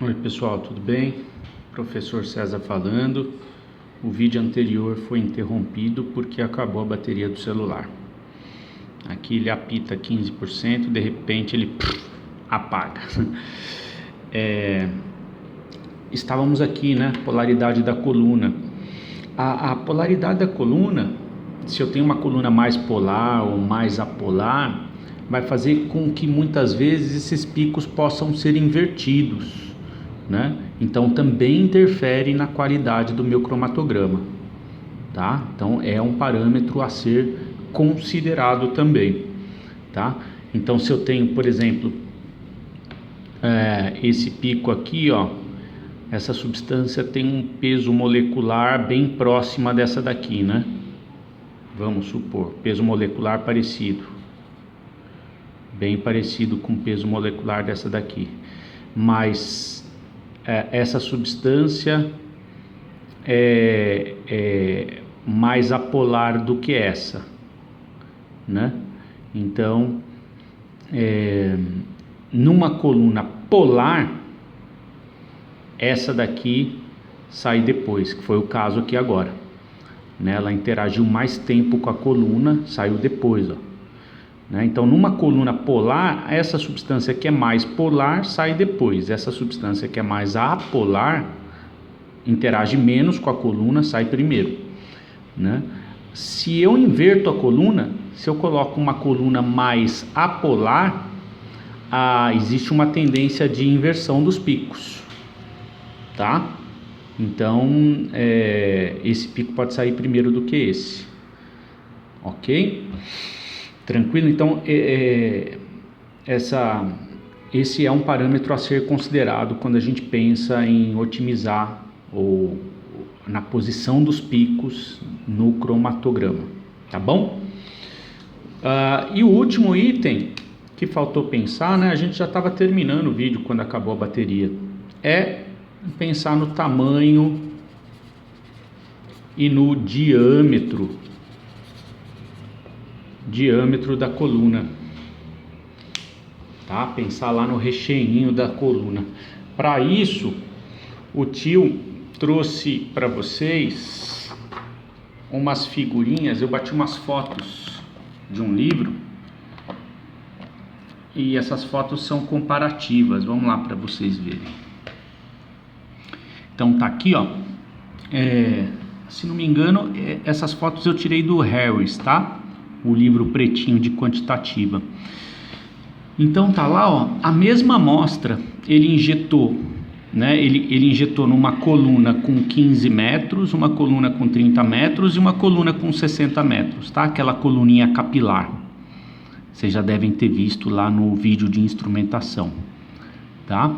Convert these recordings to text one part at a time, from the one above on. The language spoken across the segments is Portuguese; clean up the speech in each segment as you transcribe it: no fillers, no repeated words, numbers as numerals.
Oi pessoal, tudo bem? Professor César falando. O vídeo anterior foi interrompido porque acabou a bateria do celular. Aqui ele apita 15%, de repente ele apaga. Estávamos aqui, né? Polaridade da coluna. A polaridade da coluna, se eu tenho uma coluna mais polar ou mais apolar, vai fazer com que muitas vezes esses picos possam ser invertidos, né? Então também interfere na qualidade do meu cromatograma, tá? Então é um parâmetro a ser considerado também, tá? Então se eu tenho, por exemplo, esse pico aqui, ó, essa substância tem um peso molecular bem próxima dessa daqui, né? Vamos supor, peso molecular parecido, bem parecido com o peso molecular dessa daqui, mas essa substância é mais apolar do que essa, né? Então, numa coluna polar, essa daqui sai depois, que foi o caso aqui agora, né? Ela interagiu mais tempo com a coluna, saiu depois, ó. Né? Então, numa coluna polar, essa substância que é mais polar sai depois. Essa substância que é mais apolar interage menos com a coluna, sai primeiro, né? Se eu inverto a coluna, se eu coloco uma coluna mais apolar, existe uma tendência de inversão dos picos, tá? Então, esse pico pode sair primeiro do que esse, ok? Tranquilo? Então, esse é um parâmetro a ser considerado quando a gente pensa em otimizar ou na posição dos picos no cromatograma, tá bom? E o último item que faltou pensar, né? A gente já estava terminando o vídeo quando acabou a bateria, é pensar no tamanho e no diâmetro da coluna, tá? Pensar lá no recheinho da coluna. Para isso, o tio trouxe para vocês umas figurinhas. Eu bati umas fotos de um livro e essas fotos são comparativas. Vamos lá para vocês verem. Então tá aqui, ó. Se não me engano, essas fotos eu tirei do Harris, tá? O livro pretinho de quantitativa. Então tá lá, ó, a mesma amostra ele injetou, né? Ele injetou numa coluna com 15 metros, uma coluna com 30 metros e uma coluna com 60 metros, tá? Aquela coluninha capilar. Vocês já devem ter visto lá no vídeo de instrumentação, tá?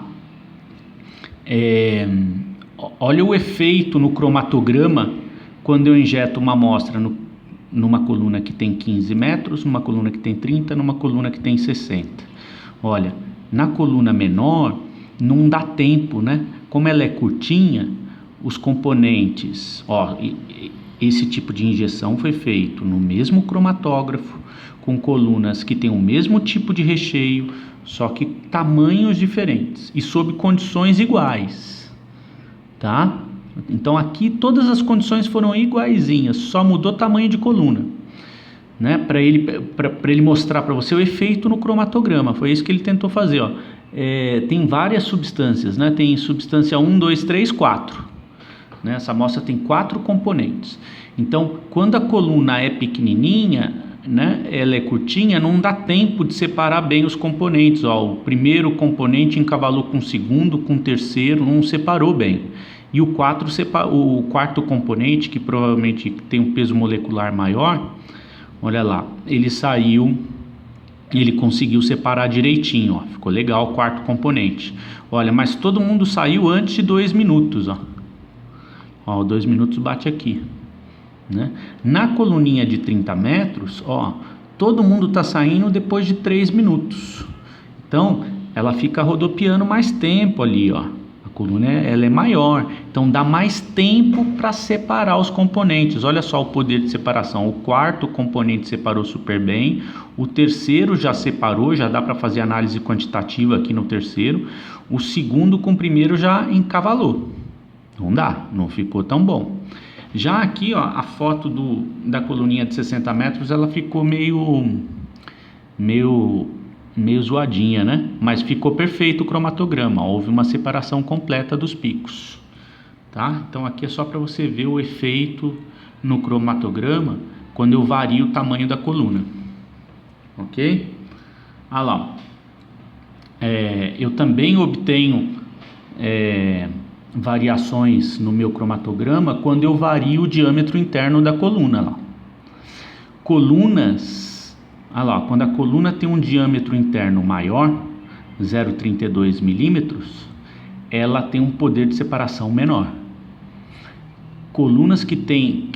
Olha o efeito no cromatograma quando eu injeto uma amostra numa coluna que tem 15 metros, numa coluna que tem 30, numa coluna que tem 60. Olha, na coluna menor não dá tempo, né? Como ela é curtinha, os componentes, ó, esse tipo de injeção foi feito no mesmo cromatógrafo, com colunas que têm o mesmo tipo de recheio, só que tamanhos diferentes e sob condições iguais, tá? Então aqui todas as condições foram iguaizinhas, só mudou o tamanho de coluna, né? Para ele mostrar para você o efeito no cromatograma. Foi isso que ele tentou fazer, ó. Tem várias substâncias, né? Tem substância 1, 2, 3, 4, né? Essa amostra tem 4 componentes. Então quando a coluna é pequenininha, né? Ela é curtinha, não dá tempo de separar bem os componentes, ó. O primeiro componente encavalou com o segundo, com o terceiro, não separou bem. E o quarto componente, que provavelmente tem um peso molecular maior, olha lá, ele conseguiu separar direitinho, ó, ficou legal o quarto componente. Olha, mas todo mundo saiu antes de 2 minutos, ó, 2 minutos bate aqui, né? Na coluninha de 30 metros, ó, todo mundo está saindo depois de 3 minutos. Então, ela fica rodopiando mais tempo ali, ó. A coluna ela é maior, então dá mais tempo para separar os componentes. Olha só o poder de separação. O quarto componente separou super bem, o terceiro já separou, já dá para fazer análise quantitativa aqui no terceiro. O segundo com o primeiro já encavalou. Não dá, não ficou tão bom. Já aqui, ó, a foto da coluninha de 60 metros, ela ficou meio zoadinha, né? Mas ficou perfeito o cromatograma, houve uma separação completa dos picos, tá? Então aqui é só para você ver o efeito no cromatograma quando eu vario o tamanho da coluna, ok? Ah lá, eu também obtenho variações no meu cromatograma quando eu vario o diâmetro interno da coluna lá. Quando a coluna tem um diâmetro interno maior, 0,32 milímetros, ela tem um poder de separação menor. Colunas que